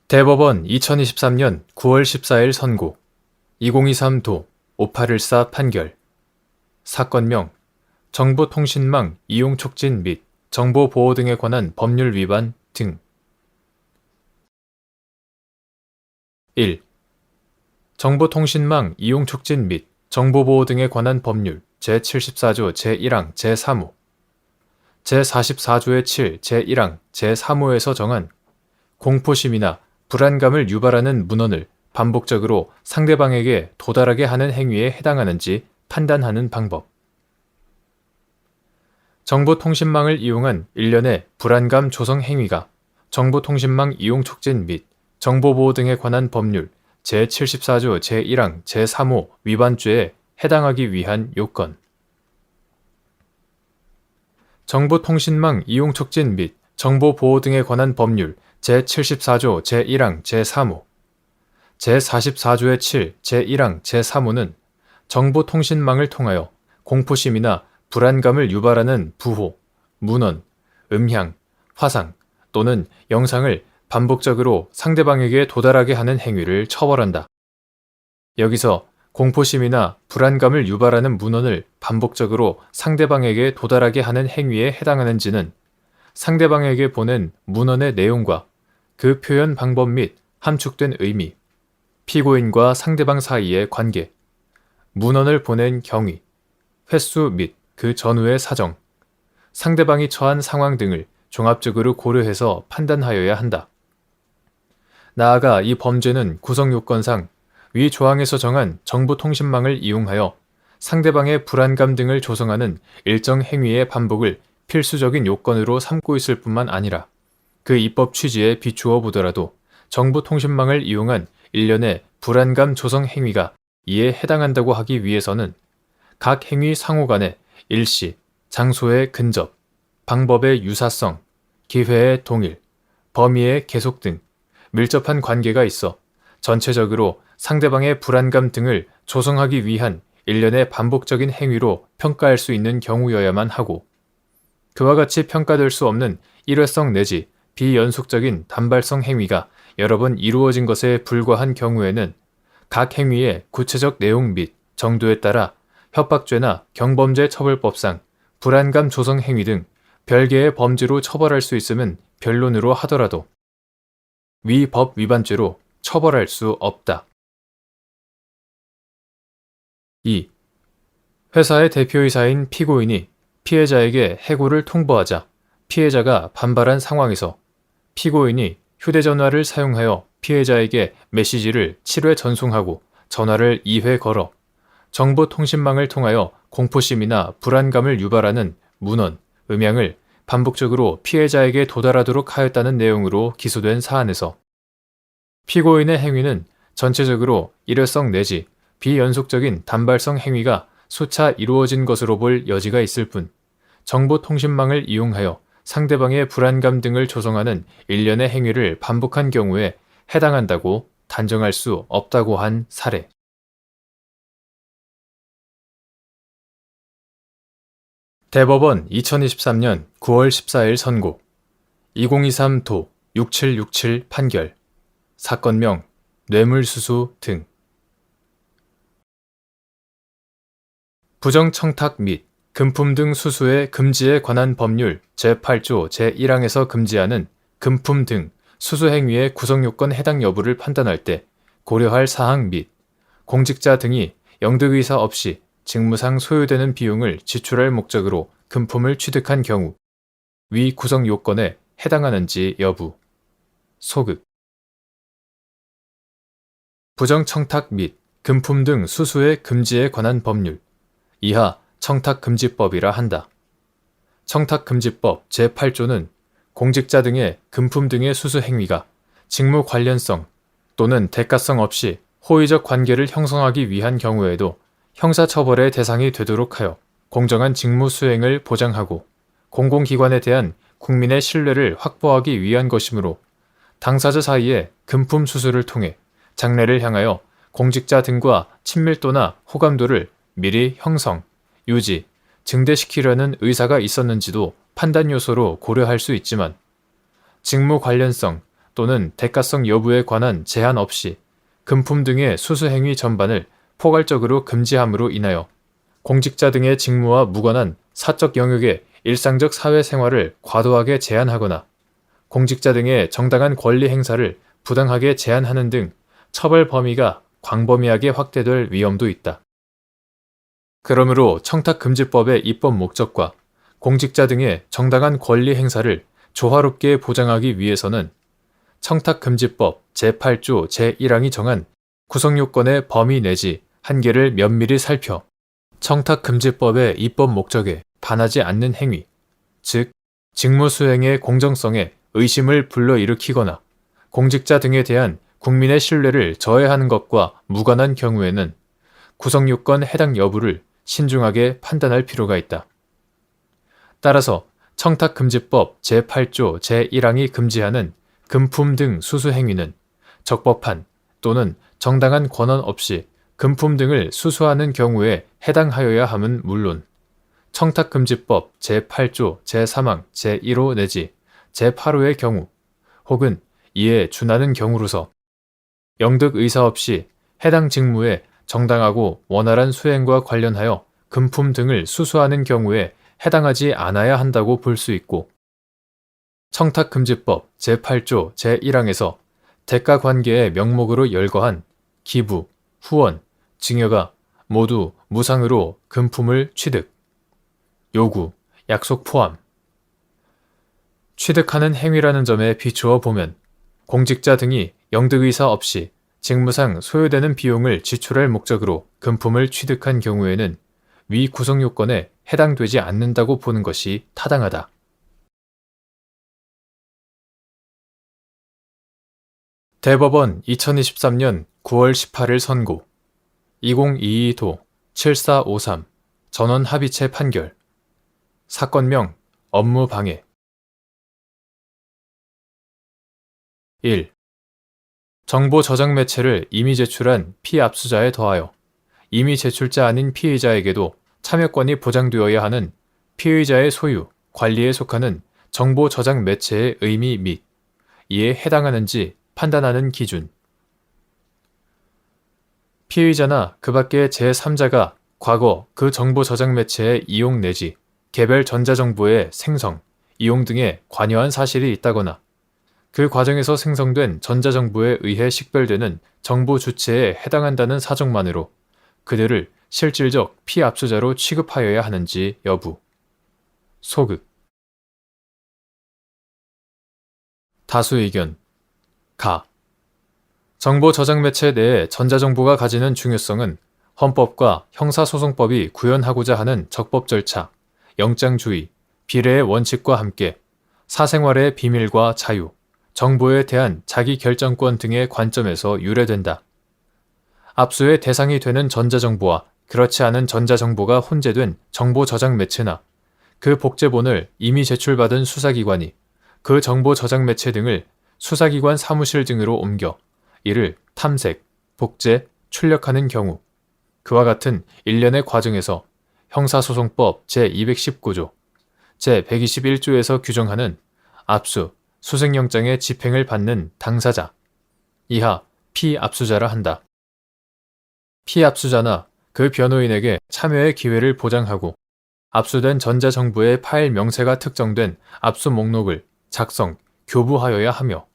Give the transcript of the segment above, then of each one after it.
대법원 2023년 9월 14일 선고 2023도 5814 판결 사건명 정보통신망 이용 촉진 및 정보보호 등에 관한 법률 위반 등 1. 정보통신망 이용 촉진 및 정보보호 등에 관한 법률 제74조 제1항 제3호 제44조의 7 제1항 제3호에서 정한 공포심이나 불안감을 유발하는 문헌을 반복적으로 상대방에게 도달하게 하는 행위에 해당하는지 판단하는 방법. 정보통신망을 이용한 일련의 불안감 조성 행위가 정보통신망 이용 촉진 및 정보보호 등에 관한 법률 제74조 제1항 제3호 위반죄에 해당하기 위한 요건. 정보통신망 이용 촉진 및 정보보호 등에 관한 법률 제74조 제1항 제3호 제44조의 7 제1항 제3호는 정보통신망을 통하여 공포심이나 불안감을 유발하는 부호, 문헌, 음향, 화상 또는 영상을 반복적으로 상대방에게 도달하게 하는 행위를 처벌한다. 여기서 공포심이나 불안감을 유발하는 문헌을 반복적으로 상대방에게 도달하게 하는 행위에 해당하는지는 상대방에게 보낸 문헌의 내용과 그 표현 방법 및 함축된 의미, 피고인과 상대방 사이의 관계, 문헌을 보낸 경위, 횟수 및 그 전후의 사정, 상대방이 처한 상황 등을 종합적으로 고려해서 판단하여야 한다. 나아가 이 범죄는 구성요건상 위 조항에서 정한 정보통신망을 이용하여 상대방의 불안감 등을 조성하는 일정 행위의 반복을 필수적인 요건으로 삼고 있을 뿐만 아니라 그 입법 취지에 비추어 보더라도 정보통신망을 이용한 일련의 불안감 조성 행위가 이에 해당한다고 하기 위해서는 각 행위 상호 간의 일시, 장소의 근접, 방법의 유사성, 기회의 동일, 범위의 계속 등 밀접한 관계가 있어 전체적으로 상대방의 불안감 등을 조성하기 위한 일련의 반복적인 행위로 평가할 수 있는 경우여야만 하고 그와 같이 평가될 수 없는 일회성 내지 비연속적인 단발성 행위가 여러 번 이루어진 것에 불과한 경우에는 각 행위의 구체적 내용 및 정도에 따라 협박죄나 경범죄 처벌법상 불안감 조성 행위 등 별개의 범죄로 처벌할 수 있음은 변론으로 하더라도 위 법 위반죄로 처벌할 수 없다. 2. 회사의 대표이사인 피고인이 피해자에게 해고를 통보하자 피해자가 반발한 상황에서 피고인이 휴대전화를 사용하여 피해자에게 메시지를 7회 전송하고 전화를 2회 걸어 정보통신망을 통하여 공포심이나 불안감을 유발하는 문헌, 음향을 반복적으로 피해자에게 도달하도록 하였다는 내용으로 기소된 사안에서 피고인의 행위는 전체적으로 일회성 내지 비연속적인 단발성 행위가 수차 이루어진 것으로 볼 여지가 있을 뿐 정보통신망을 이용하여 상대방의 불안감 등을 조성하는 일련의 행위를 반복한 경우에 해당한다고 단정할 수 없다고 한 사례. 대법원 2023년 9월 14일 선고 2023도 6767 판결 사건명 뇌물수수 등 부정청탁 및 금품 등 수수의 금지에 관한 법률 제8조 제1항에서 금지하는 금품 등 수수행위의 구성요건 해당 여부를 판단할 때 고려할 사항 및 공직자 등이 영득의사 없이 직무상 소요되는 비용을 지출할 목적으로 금품을 취득한 경우 위 구성요건에 해당하는지 여부 소극 부정청탁 및 금품 등 수수의 금지에 관한 법률 이하 청탁금지법이라 한다. 청탁금지법 제8조는 공직자 등의 금품 등의 수수 행위가 직무 관련성 또는 대가성 없이 호의적 관계를 형성하기 위한 경우에도 형사처벌의 대상이 되도록 하여 공정한 직무 수행을 보장하고 공공기관에 대한 국민의 신뢰를 확보하기 위한 것이므로 당사자 사이의 금품 수수를 통해 장래를 향하여 공직자 등과 친밀도나 호감도를 미리 형성, 유지, 증대시키려는 의사가 있었는지도 판단 요소로 고려할 수 있지만 직무 관련성, 또는 대가성 여부에 관한 제한 없이 금품 등의 수수행위 전반을 포괄적으로 금지함으로 인하여 공직자 등의 직무와 무관한 사적 영역의 일상적 사회생활을 과도하게 제한하거나 공직자 등의 정당한 권리 행사를 부당하게 제한하는 등 처벌 범위가 광범위하게 확대될 위험도 있다. 그러므로 청탁금지법의 입법 목적과 공직자 등의 정당한 권리 행사를 조화롭게 보장하기 위해서는 청탁금지법 제8조 제1항이 정한 구성요건의 범위 내지 한계를 면밀히 살펴 청탁금지법의 입법 목적에 반하지 않는 행위, 즉 직무수행의 공정성에 의심을 불러일으키거나 공직자 등에 대한 국민의 신뢰를 저해하는 것과 무관한 경우에는 구성요건 해당 여부를 신중하게 판단할 필요가 있다. 따라서 청탁금지법 제8조 제1항이 금지하는 금품 등 수수행위는 적법한 또는 정당한 권한 없이 금품 등을 수수하는 경우에 해당하여야 함은 물론 청탁금지법 제8조 제3항 제1호 내지 제8호의 경우 혹은 이에 준하는 경우로서 영득 의사 없이 해당 직무의 정당하고 원활한 수행과 관련하여 금품 등을 수수하는 경우에 해당하지 않아야 한다고 볼 수 있고 청탁금지법 제8조 제1항에서 대가관계의 명목으로 열거한 기부, 후원, 증여가 모두 무상으로 금품을 취득, 요구, 약속 포함, 취득하는 행위라는 점에 비추어 보면 공직자 등이 영득의사 없이 직무상 소요되는 비용을 지출할 목적으로 금품을 취득한 경우에는 위 구성요건에 해당되지 않는다고 보는 것이 타당하다. 대법원 2023년 9월 18일 선고 2022도 7453 전원 합의체 판결 사건명 업무방해 1. 정보 저장 매체를 이미 제출한 피압수자에 더하여 이미 제출자 아닌 피의자에게도 참여권이 보장되어야 하는 피의자의 소유, 관리에 속하는 정보 저장 매체의 의미 및 이에 해당하는지 판단하는 기준. 피의자나 그 밖의 제3자가 과거 그 정보 저장 매체의 이용 내지 개별 전자정보의 생성, 이용 등에 관여한 사실이 있다거나 그 과정에서 생성된 전자정보에 의해 식별되는 정보 주체에 해당한다는 사정만으로 그들을 실질적 피압수자로 취급하여야 하는지 여부. 소극. 다수 의견. 가. 정보 저장 매체 내의 전자정보가 가지는 중요성은 헌법과 형사소송법이 구현하고자 하는 적법 절차, 영장주의, 비례의 원칙과 함께 사생활의 비밀과 자유, 정보에 대한 자기 결정권 등의 관점에서 유래된다. 압수의 대상이 되는 전자정보와 그렇지 않은 전자정보가 혼재된 정보 저장 매체나 그 복제본을 이미 제출받은 수사기관이 그 정보 저장 매체 등을 수사기관 사무실 등으로 옮겨 이를 탐색, 복제, 출력하는 경우 그와 같은 일련의 과정에서 형사소송법 제219조, 제121조에서 규정하는 압수, 수색영장의 집행을 받는 당사자, 이하 피압수자라 한다. 피압수자나 그 변호인에게 참여의 기회를 보장하고 압수된 전자정보의 파일 명세가 특정된 압수 목록을 작성, 교부하여야 하며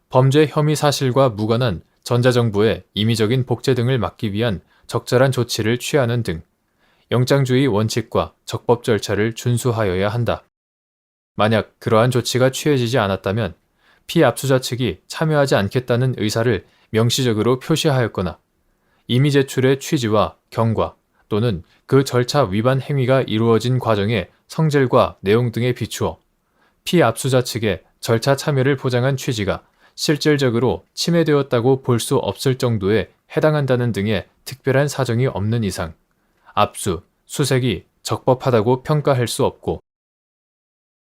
범죄 혐의 사실과 무관한 전자정보의 임의적인 복제 등을 막기 위한 적절한 조치를 취하는 등 영장주의 원칙과 적법 절차를 준수하여야 한다. 만약 그러한 조치가 취해지지 않았다면 피압수자 측이 참여하지 않겠다는 의사를 명시적으로 표시하였거나 이미 제출의 취지와 경과 또는 그 절차 위반 행위가 이루어진 과정의 성질과 내용 등에 비추어 피압수자 측의 절차 참여를 보장한 취지가 실질적으로 침해되었다고 볼 수 없을 정도에 해당한다는 등의 특별한 사정이 없는 이상 압수, 수색이 적법하다고 평가할 수 없고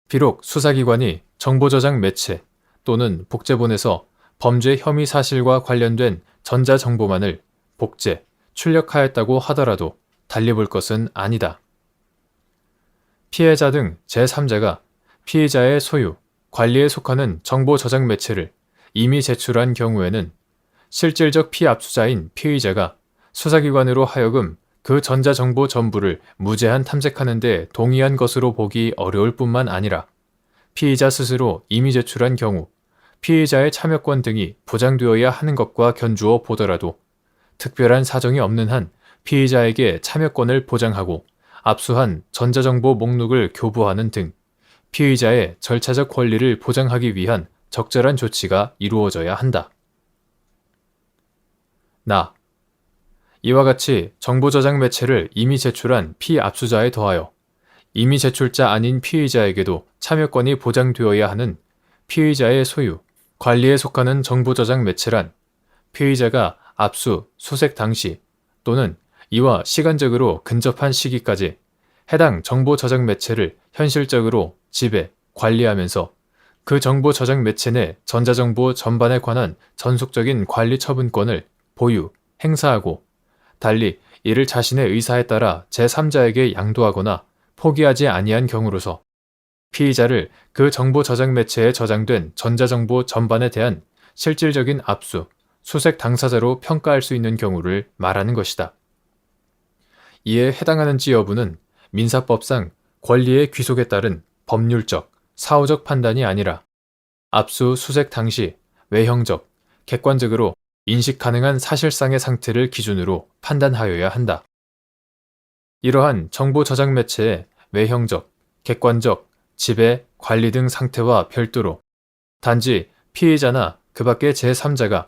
비록 수사기관이 정보저장 매체 또는 복제본에서 범죄 혐의 사실과 관련된 전자정보만을 복제, 출력하였다고 하더라도 달리 볼 것은 아니다. 피해자 등 제3자가 피의자의 소유, 관리에 속하는 정보 저장 매체를 이미 제출한 경우에는 실질적 피압수자인 피의자가 수사기관으로 하여금 그 전자정보 전부를 무제한 탐색하는 데 동의한 것으로 보기 어려울 뿐만 아니라 피의자 스스로 이미 제출한 경우 피의자의 참여권 등이 보장되어야 하는 것과 견주어 보더라도 특별한 사정이 없는 한 피의자에게 참여권을 보장하고 압수한 전자정보 목록을 교부하는 등 피의자의 절차적 권리를 보장하기 위한 적절한 조치가 이루어져야 한다. 이와 같이 정보 저장 매체를 이미 제출한 피압수자에 더하여 이미 제출자 아닌 피의자에게도 참여권이 보장되어야 하는 피의자의 소유, 관리에 속하는 정보 저장 매체란 피의자가 압수, 수색 당시 또는 이와 시간적으로 근접한 시기까지 해당 정보 저장 매체를 현실적으로 지배, 관리하면서 그 정보 저장 매체 내 전자정보 전반에 관한 전속적인 관리 처분권을 보유, 행사하고 달리 이를 자신의 의사에 따라 제3자에게 양도하거나 포기하지 아니한 경우로서 피의자를 그 정보 저장 매체에 저장된 전자정보 전반에 대한 실질적인 압수, 수색 당사자로 평가할 수 있는 경우를 말하는 것이다. 이에 해당하는지 여부는 민사법상 권리의 귀속에 따른 법률적, 사후적 판단이 아니라 압수, 수색 당시 외형적, 객관적으로 인식 가능한 사실상의 상태를 기준으로 판단하여야 한다. 이러한 정보 저장 매체의 외형적, 객관적, 지배, 관리 등 상태와 별도로 단지 피의자나 그 밖의 제3자가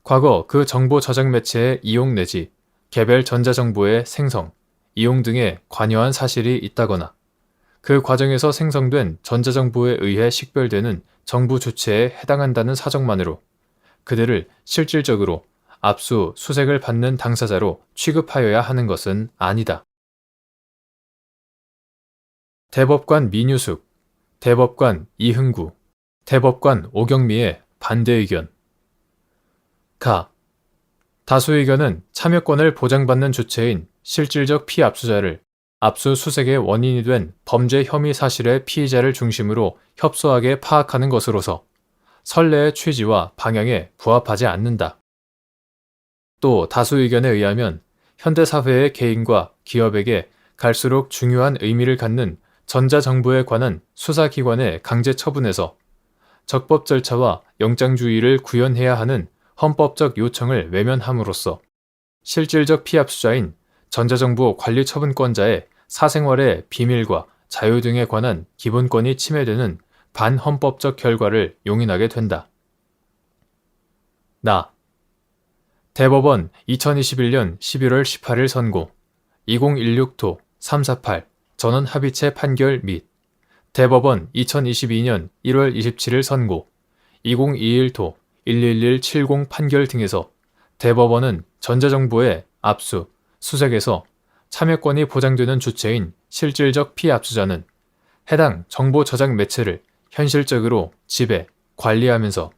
과거 그 정보 저장 매체의 이용 내지 개별 전자정보의 생성, 이용 등에 관여한 사실이 있다거나 그 과정에서 생성된 전자정보에 의해 식별되는 정부 주체에 해당한다는 사정만으로 그들을 실질적으로 압수, 수색을 받는 당사자로 취급하여야 하는 것은 아니다. 대법관 민유숙, 대법관 이흥구, 대법관 오경미의 반대 의견. 다수 의견은 참여권을 보장받는 주체인 실질적 피압수자를 압수수색의 원인이 된 범죄 혐의 사실의 피의자를 중심으로 협소하게 파악하는 것으로서 선례의 취지와 방향에 부합하지 않는다. 또 다수 의견에 의하면 현대사회의 개인과 기업에게 갈수록 중요한 의미를 갖는 전자정보에 관한 수사기관의 강제 처분에서 적법 절차와 영장주의를 구현해야 하는 헌법적 요청을 외면함으로써 실질적 피압수자인 전자정보 관리처분권자의 사생활의 비밀과 자유 등에 관한 기본권이 침해되는 반헌법적 결과를 용인하게 된다. 대법원 2021년 11월 18일 선고 2016도 348 전원 합의체 판결 및 대법원 2022년 1월 27일 선고 2021도 11170 판결 등에서 대법원은 전자정보의 압수, 수색에서 참여권이 보장되는 주체인 실질적 피압수자는 해당 정보 저장 매체를 현실적으로 지배, 관리하면서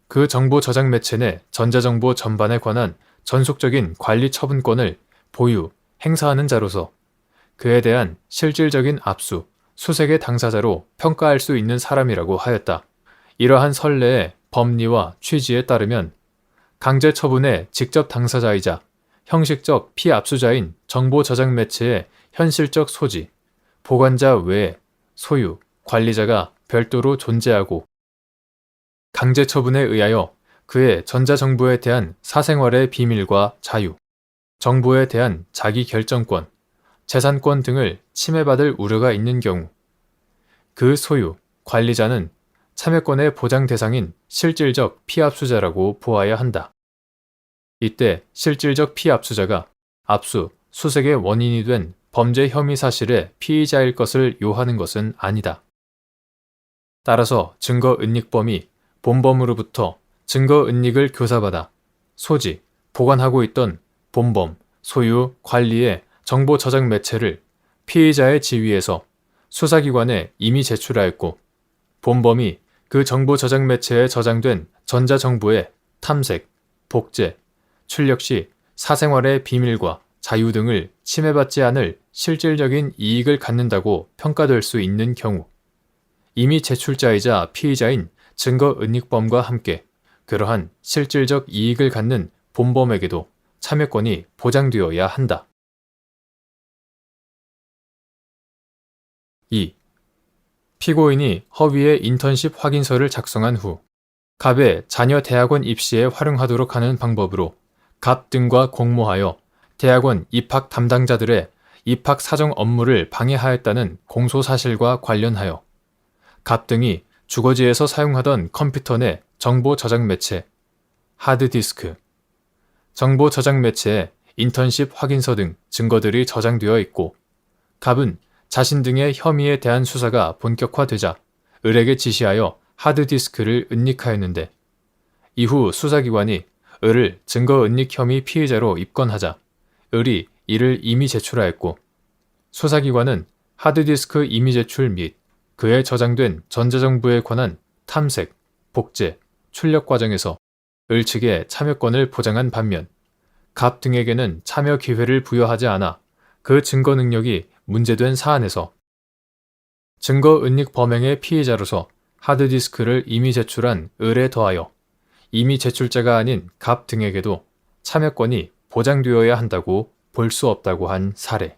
그 정보 저장 매체 내 전자정보 전반에 관한 전속적인 관리 처분권을 보유, 행사하는 자로서 그에 대한 실질적인 압수, 수색의 당사자로 평가할 수 있는 사람이라고 하였다. 이러한 선례의 법리와 취지에 따르면 강제 처분의 직접 당사자이자 형식적 피압수자인 정보 저장 매체의 현실적 소지, 보관자 외에 소유, 관리자가 별도로 존재하고 강제 처분에 의하여 그의 전자정보에 대한 사생활의 비밀과 자유, 정보에 대한 자기 결정권, 재산권 등을 침해받을 우려가 있는 경우 그 소유, 관리자는 참여권의 보장 대상인 실질적 피압수자라고 보아야 한다. 이때 실질적 피압수자가 압수, 수색의 원인이 된 범죄 혐의 사실의 피의자일 것을 요하는 것은 아니다. 따라서 증거은닉범이 본범으로부터 증거은닉을 교사받아 소지, 보관하고 있던 본범, 소유, 관리의 정보 저장 매체를 피의자의 지위에서 수사기관에 이미 제출하였고 본범이 그 정보 저장 매체에 저장된 전자정보의 탐색, 복제, 출력 시 사생활의 비밀과 자유 등을 침해받지 않을 실질적인 이익을 갖는다고 평가될 수 있는 경우 이미 제출자이자 피의자인 증거은닉범과 함께 그러한 실질적 이익을 갖는 본범에게도 참여권이 보장되어야 한다. 2. 피고인이 허위의 인턴십 확인서를 작성한 후 갑의 자녀 대학원 입시에 활용하도록 하는 방법으로 갑 등과 공모하여 대학원 입학 담당자들의 입학 사정 업무를 방해하였다는 공소사실과 관련하여 갑 등이 주거지에서 사용하던 컴퓨터 내 정보 저장 매체, 하드디스크, 정보 저장 매체에 인턴십 확인서 등 증거들이 저장되어 있고 갑은 자신 등의 혐의에 대한 수사가 본격화되자 을에게 지시하여 하드디스크를 은닉하였는데 이후 수사기관이 을을 증거 은닉 혐의 피의자로 입건하자 을이 이를 임의 제출하였고 수사기관은 하드디스크 임의 제출 및 그에 저장된 전자정보에 관한 탐색, 복제, 출력 과정에서 을 측에 참여권을 보장한 반면 갑 등에게는 참여 기회를 부여하지 않아 그 증거 능력이 문제된 사안에서 증거 은닉 범행의 피의자로서 하드디스크를 임의 제출한 을에 더하여 임의 제출자가 아닌 갑 등에게도 참여권이 보장되어야 한다고 볼 수 없다고 한 사례.